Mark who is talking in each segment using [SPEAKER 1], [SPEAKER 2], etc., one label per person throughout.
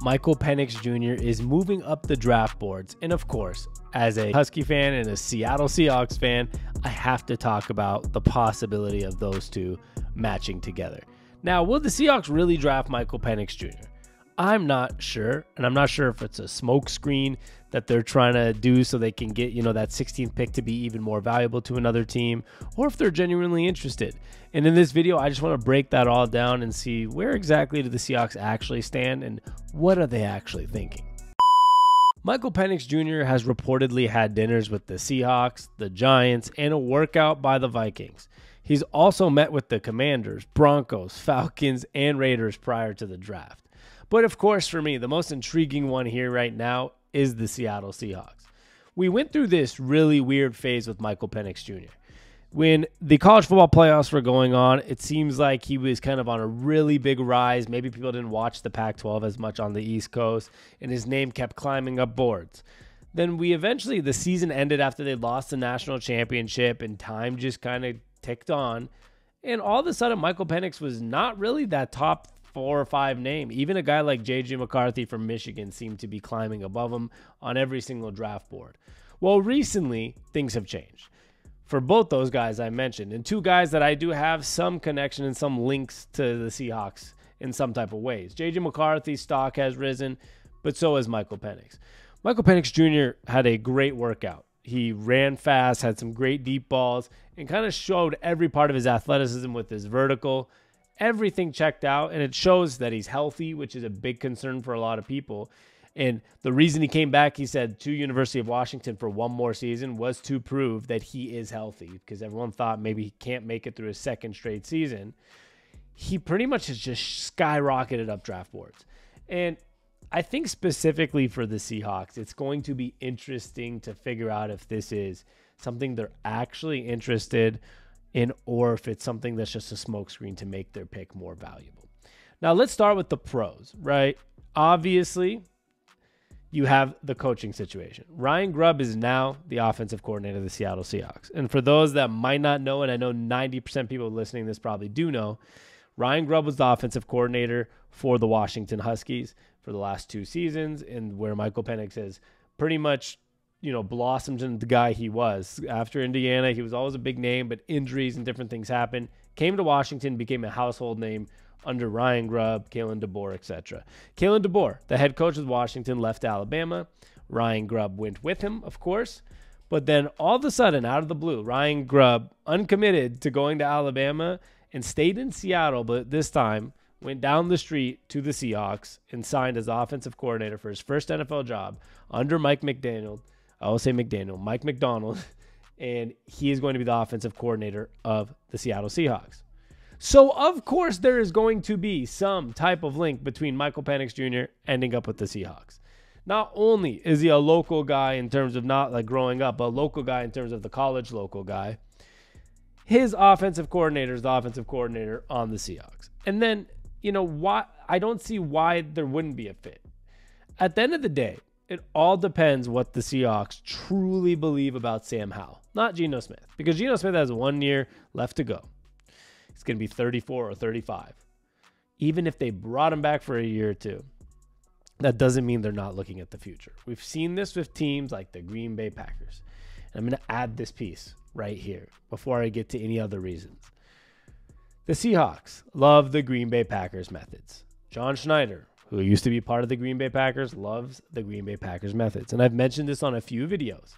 [SPEAKER 1] Michael Penix Jr. is moving up the draft boards. And of course, as a Husky fan and a Seattle Seahawks fan, I have to talk about the possibility of those two matching together. Now, will the Seahawks really draft Michael Penix Jr.? I'm not sure, and I'm not sure if it's a smokescreen that they're trying to do so they can get, that 16th pick to be even more valuable to another team, or if they're genuinely interested. And in this video, I just want to break that all down and see where exactly do the Seahawks actually stand and what are they actually thinking. Michael Penix Jr. has reportedly had dinners with the Seahawks, the Giants, and a workout by the Vikings. He's also met with the Commanders, Broncos, Falcons, and Raiders prior to the draft. But of course, for me, the most intriguing one here right now is the Seattle Seahawks. We went through this really weird phase with Michael Penix Jr. When the college football playoffs were going on, it seems like he was kind of on a really big rise. Maybe people didn't watch the Pac-12 as much on the East Coast, and his name kept climbing up boards. Then the season ended after they lost the national championship, and time just kind of ticked on. And all of a sudden, Michael Penix was not really that top 4 or 5 name. Even a guy like J.J. McCarthy from Michigan seemed to be climbing above him on every single draft board. Well, recently, things have changed for both those guys I mentioned, and 2 guys that I do have some connection and some links to the Seahawks in some type of ways. J.J. McCarthy's stock has risen, but so has Michael Penix. Michael Penix Jr. had a great workout. He ran fast, had some great deep balls, and kind of showed every part of his athleticism with his vertical. Everything checked out, and it shows that he's healthy, which is a big concern for a lot of people. And the reason he came back, he said, to University of Washington for one more season was to prove that he is healthy, because everyone thought maybe he can't make it through his second straight season. He pretty much has just skyrocketed up draft boards. And I think specifically for the Seahawks, it's going to be interesting to figure out if this is something they're actually interested in, or if it's something that's just a smokescreen to make their pick more valuable. Now, let's start with the pros, right? Obviously, you have the coaching situation. Ryan Grubb is now the offensive coordinator of the Seattle Seahawks. And for those that might not know, and I know 90% of people listening to this probably do know, Ryan Grubb was the offensive coordinator for the Washington Huskies for the last 2 seasons, and where Michael Penix has pretty much blossomed into the guy he was. After Indiana, he was always a big name, but injuries and different things happened. Came to Washington, became a household name under Ryan Grubb, Kalen DeBoer, etc. Kalen DeBoer, the head coach of Washington, left Alabama. Ryan Grubb went with him, of course. But then all of a sudden, out of the blue, Ryan Grubb, uncommitted to going to Alabama, and stayed in Seattle, but this time went down the street to the Seahawks and signed as offensive coordinator for his first NFL job under Mike McDaniel. Mike McDonald, and he is going to be the offensive coordinator of the Seattle Seahawks. So, of course, there is going to be some type of link between Michael Penix Jr. ending up with the Seahawks. Not only is he a local guy in terms of not like growing up, but a local guy in terms of the college local guy, his offensive coordinator is the offensive coordinator on the Seahawks. And then, why I don't see why there wouldn't be a fit. At the end of the day, it all depends what the Seahawks truly believe about Sam Howell, not Geno Smith, because Geno Smith has 1 year left to go. He's going to be 34 or 35. Even if they brought him back for a year or 2, that doesn't mean they're not looking at the future. We've seen this with teams like the Green Bay Packers. And I'm going to add this piece right here before I get to any other reasons. The Seahawks love the Green Bay Packers methods. John Schneider, who used to be part of the Green Bay Packers, loves the Green Bay Packers methods. And I've mentioned this on a few videos.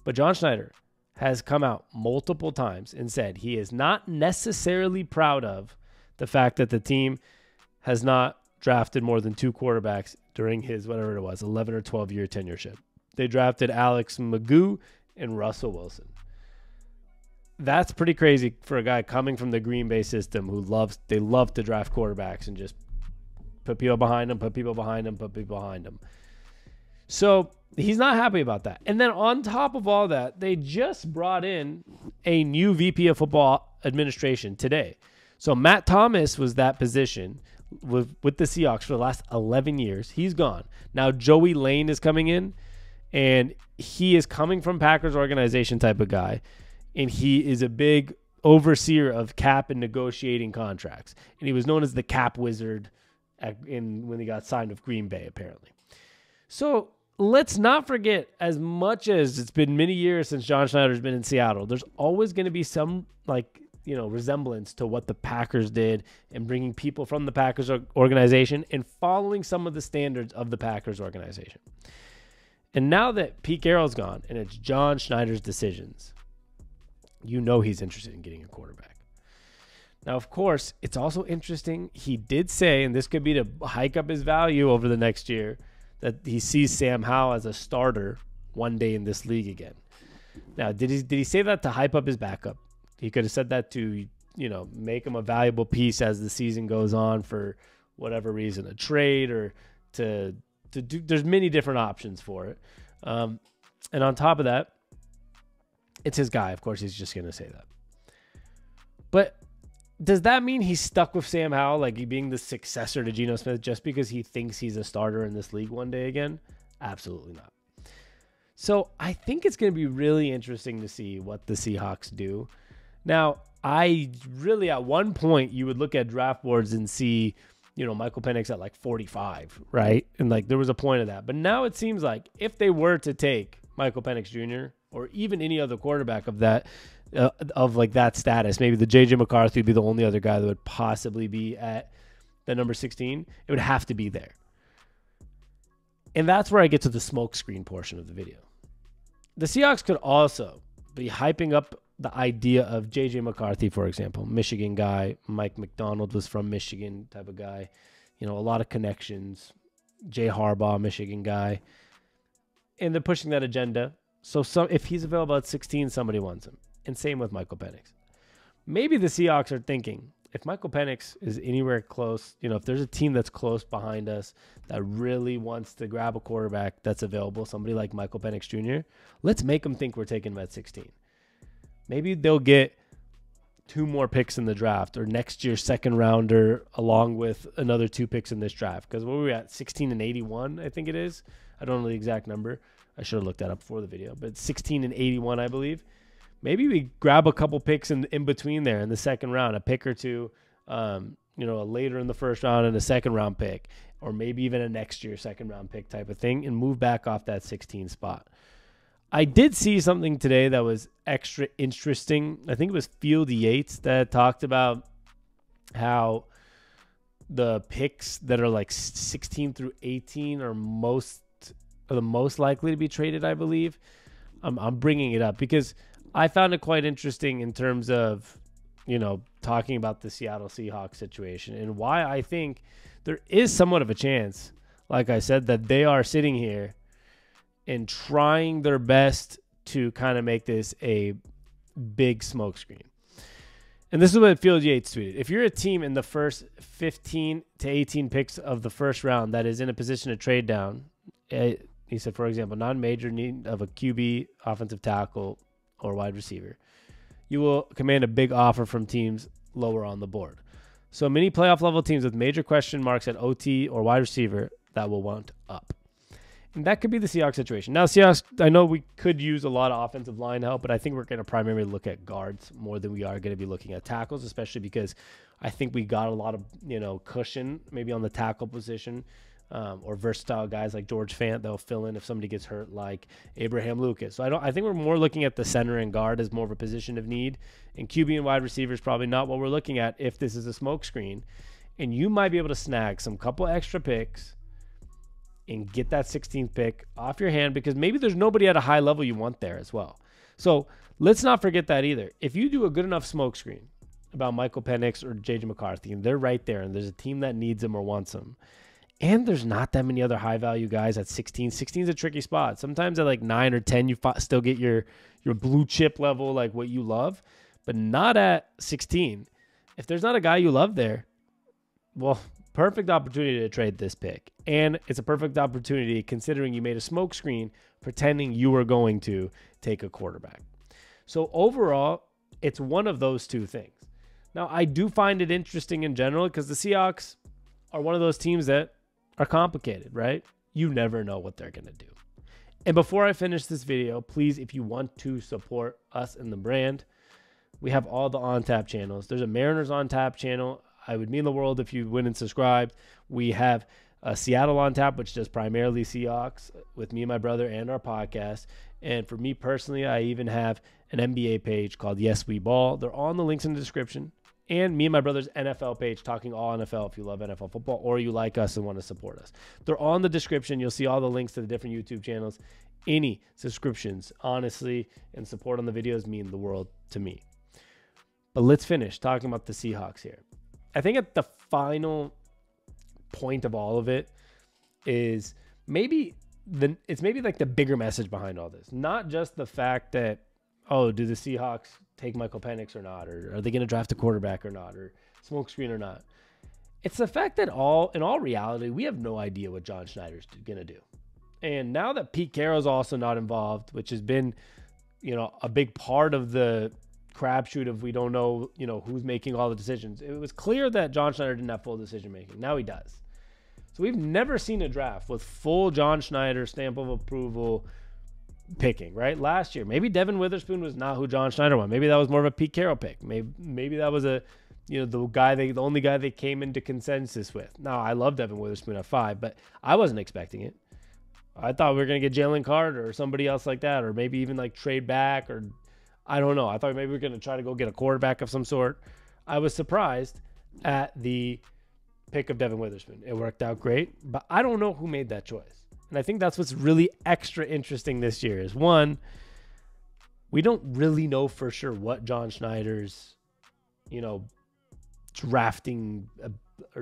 [SPEAKER 1] But John Schneider has come out multiple times and said he is not necessarily proud of the fact that the team has not drafted more than 2 quarterbacks during his, whatever it was, 11 or 12-year tenureship. They drafted Alex Magoo and Russell Wilson. That's pretty crazy for a guy coming from the Green Bay system who love to draft quarterbacks and just put people behind him, put people behind him, put people behind him. So he's not happy about that. And then on top of all that, they just brought in a new VP of football administration today. So Matt Thomas was that position with the Seahawks for the last 11 years. He's gone. Now Joey Lane is coming in, and he is coming from Packers organization type of guy. And he is a big overseer of cap and negotiating contracts. And he was known as the cap wizard when he got signed with Green Bay, apparently. So let's not forget, as much as it's been many years since John Schneider's been in Seattle, there's always going to be some resemblance to what the Packers did and bringing people from the Packers organization and following some of the standards of the Packers organization. And now that Pete Carroll's gone and it's John Schneider's decisions, he's interested in getting a quarterback. Now, of course, it's also interesting. He did say, and this could be to hike up his value over the next year, that he sees Sam Howell as a starter one day in this league again. Now, did he say that to hype up his backup? He could have said that to, make him a valuable piece as the season goes on for whatever reason, a trade or to do. There's many different options for it. And on top of that, it's his guy. Of course, he's just going to say that. But does that mean he's stuck with Sam Howell, like being the successor to Geno Smith, just because he thinks he's a starter in this league one day again? Absolutely not. So I think it's going to be really interesting to see what the Seahawks do. Now, at one point, you would look at draft boards and see, Michael Penix at like 45, right? And there was a point of that. But now it seems like if they were to take Michael Penix Jr. or even any other quarterback of that, that status, maybe the J.J. McCarthy would be the only other guy that would possibly be at the number 16. It would have to be there. And that's where I get to the smokescreen portion of the video. The Seahawks could also be hyping up the idea of J.J. McCarthy, for example, Michigan guy. Mike McDonald was from Michigan type of guy. A lot of connections. Jay Harbaugh, Michigan guy. And they're pushing that agenda. So if he's available at 16, somebody wants him. And same with Michael Penix. Maybe the Seahawks are thinking, if Michael Penix is anywhere close, if there's a team that's close behind us that really wants to grab a quarterback that's available, somebody like Michael Penix Jr., let's make them think we're taking him at 16. Maybe they'll get 2 more picks in the draft or next year's second rounder along with another 2 picks in this draft. Because what were we at? 16 and 81, I think it is. I don't know the exact number. I should have looked that up before the video. But 16 and 81, I believe. Maybe we grab a couple picks in between there in the second round, a pick or 2, later in the first round and a second round pick, or maybe even a next year second round pick type of thing, and move back off that 16 spot. I did see something today that was extra interesting. I think it was Field Yates that talked about how the picks that are like 16 through 18 are the most likely to be traded, I believe. I'm bringing it up because I found it quite interesting in terms of, talking about the Seattle Seahawks situation and why I think there is somewhat of a chance, like I said, that they are sitting here and trying their best to kind of make this a big smokescreen. And this is what Field Yates tweeted. If you're a team in the first 15 to 18 picks of the first round that is in a position to trade down, he said, for example, non-major need of a QB, offensive tackle, or wide receiver, you will command a big offer from teams lower on the board. So many playoff level teams with major question marks at OT or wide receiver that will want up. And that could be the Seahawks situation. Now, Seahawks, I know we could use a lot of offensive line help, but I think we're going to primarily look at guards more than we are going to be looking at tackles, especially because I think we got a lot of, cushion maybe on the tackle position. Or versatile guys like George Fant that'll fill in if somebody gets hurt, like Abraham Lucas. So I think we're more looking at the center and guard as more of a position of need, and QB and wide receiver is probably not what we're looking at if this is a smokescreen. And you might be able to snag some couple extra picks and get that 16th pick off your hand because maybe there's nobody at a high level you want there as well. So let's not forget that either. If you do a good enough smokescreen about Michael Penix or J.J. McCarthy, and they're right there, and there's a team that needs them or wants them, and there's not that many other high-value guys at 16. 16 is a tricky spot. Sometimes at like 9 or 10, you still get your blue chip level, like what you love, but not at 16. If there's not a guy you love there, well, perfect opportunity to trade this pick. And it's a perfect opportunity considering you made a smokescreen pretending you were going to take a quarterback. So overall, it's one of those two things. Now, I do find it interesting in general because the Seahawks are one of those teams that are complicated, right? You never know what they're going to do. And before I finish this video, please, if you want to support us and the brand, we have all the on-tap channels. There's a Mariners on-tap channel. I would mean the world if you went and subscribed. We have Seattle on tap, which does primarily Seahawks with me and my brother and our podcast. And for me personally, I even have an NBA page called Yes We Ball. They're all in the links in the description. And me and my brother's NFL page, talking all NFL if you love NFL football or you like us and want to support us. They're all in the description. You'll see all the links to the different YouTube channels. Any subscriptions, honestly, and support on the videos mean the world to me. But let's finish talking about the Seahawks here. I think at the final point of all of it is it's maybe like the bigger message behind all this. Not just the fact that, oh, do the Seahawks take Michael Penix or not? Or are they going to draft a quarterback or not? Or smokescreen or not? It's the fact that in all reality, we have no idea what John Schneider's going to do. And now that Pete Carroll's also not involved, which has been, a big part of the crapshoot of we don't know, who's making all the decisions. It was clear that John Schneider didn't have full decision making. Now he does. So we've never seen a draft with full John Schneider stamp of approval picking, right? Last year, maybe Devin Witherspoon was not who John Schneider wanted. Maybe that was more of a Pete Carroll pick. Maybe that was the only guy they came into consensus with. Now, I love Devin Witherspoon at 5, but I wasn't expecting it. I thought we were going to get Jalen Carter or somebody else like that, or maybe even like trade back, or I don't know. I thought maybe we were going to try to go get a quarterback of some sort. I was surprised at the pick of Devin Witherspoon. It worked out great, but I don't know who made that choice. And I think that's what's really extra interesting this year is, one, we don't really know for sure what John Schneider's,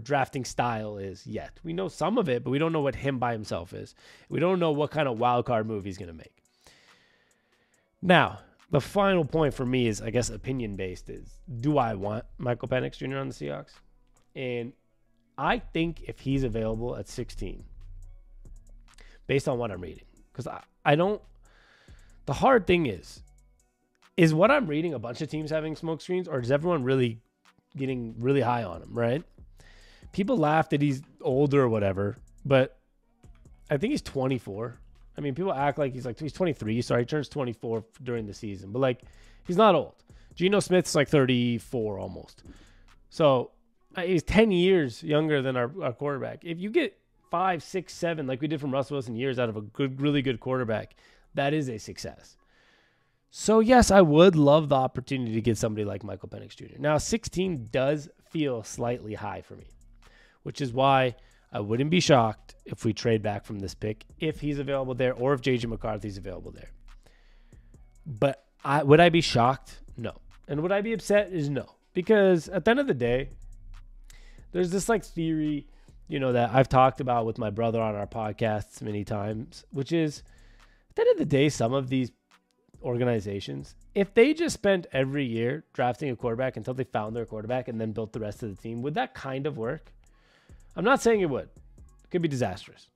[SPEAKER 1] drafting style is yet. We know some of it, but we don't know what him by himself is. We don't know what kind of wild card move he's going to make. Now, the final point for me is, I guess, opinion-based is, do I want Michael Penix Jr. on the Seahawks? And I think if he's available at 16, based on what I'm reading, because I don't, the hard thing is what I'm reading a bunch of teams having smoke screens, or is everyone really getting really high on him, right? People laugh that he's older or whatever, but I think he's 24. I mean, people act like he's 23. Sorry, he turns 24 during the season, but he's not old. Geno Smith's 34 almost. So he's 10 years younger than our quarterback. If you get 5, 6, 7, like we did from Russell Wilson years out of a really good quarterback, that is a success. So yes, I would love the opportunity to get somebody like Michael Penix Jr. Now, 16 does feel slightly high for me, which is why I wouldn't be shocked if we trade back from this pick, if he's available there, or if J.J. McCarthy's available there. But would I be shocked? No. And would I be upset? Is no. Because at the end of the day, there's this theory, that I've talked about with my brother on our podcasts many times, which is, at the end of the day, some of these organizations, if they just spent every year drafting a quarterback until they found their quarterback and then built the rest of the team, would that kind of work? I'm not saying it would. It could be disastrous,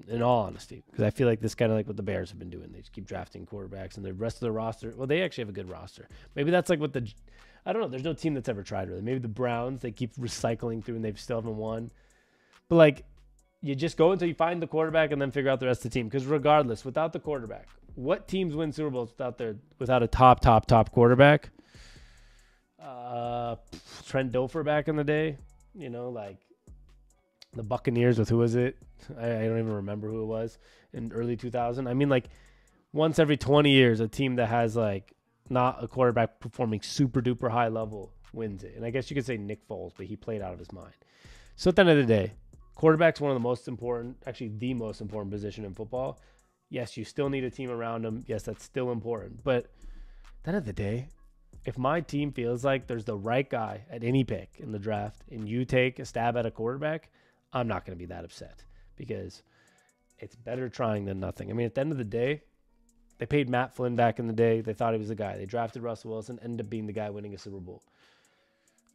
[SPEAKER 1] in all honesty, because I feel like this kind of what the Bears have been doing. They just keep drafting quarterbacks, and the rest of the roster, well, they actually have a good roster. Maybe that's what I don't know. There's no team that's ever tried really. Maybe the Browns, they keep recycling through and they've still haven't won. But you just go until you find the quarterback and then figure out the rest of the team. Because regardless, without the quarterback, what teams win Super Bowls without a top quarterback? Trent Dilfer back in the day, the Buccaneers with, who was it? I don't even remember who it was in early 2000. I mean, once every 20 years, a team that has not a quarterback performing super duper high level wins it. And I guess you could say Nick Foles, but he played out of his mind. So at the end of the day, quarterback's one of the most important, actually the most important position in football. Yes, you still need a team around him. Yes, that's still important. But at the end of the day, if my team feels like there's the right guy at any pick in the draft and you take a stab at a quarterback, I'm not going to be that upset, because it's better trying than nothing. I mean, at the end of the day, they paid Matt Flynn back in the day. They thought he was the guy. They drafted Russell Wilson, ended up being the guy winning a Super Bowl.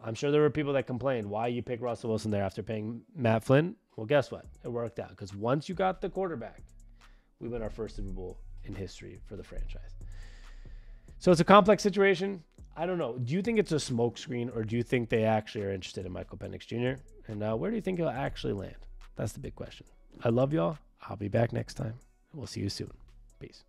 [SPEAKER 1] I'm sure there were people that complained, why you pick Russell Wilson there after paying Matt Flynn? Well, guess what? It worked out, because once you got the quarterback, we win our first Super Bowl in history for the franchise. So it's a complex situation. I don't know. Do you think it's a smokescreen, or do you think they actually are interested in Michael Penix Jr.? And where do you think he'll actually land? That's the big question. I love y'all. I'll be back next time. We'll see you soon. Peace.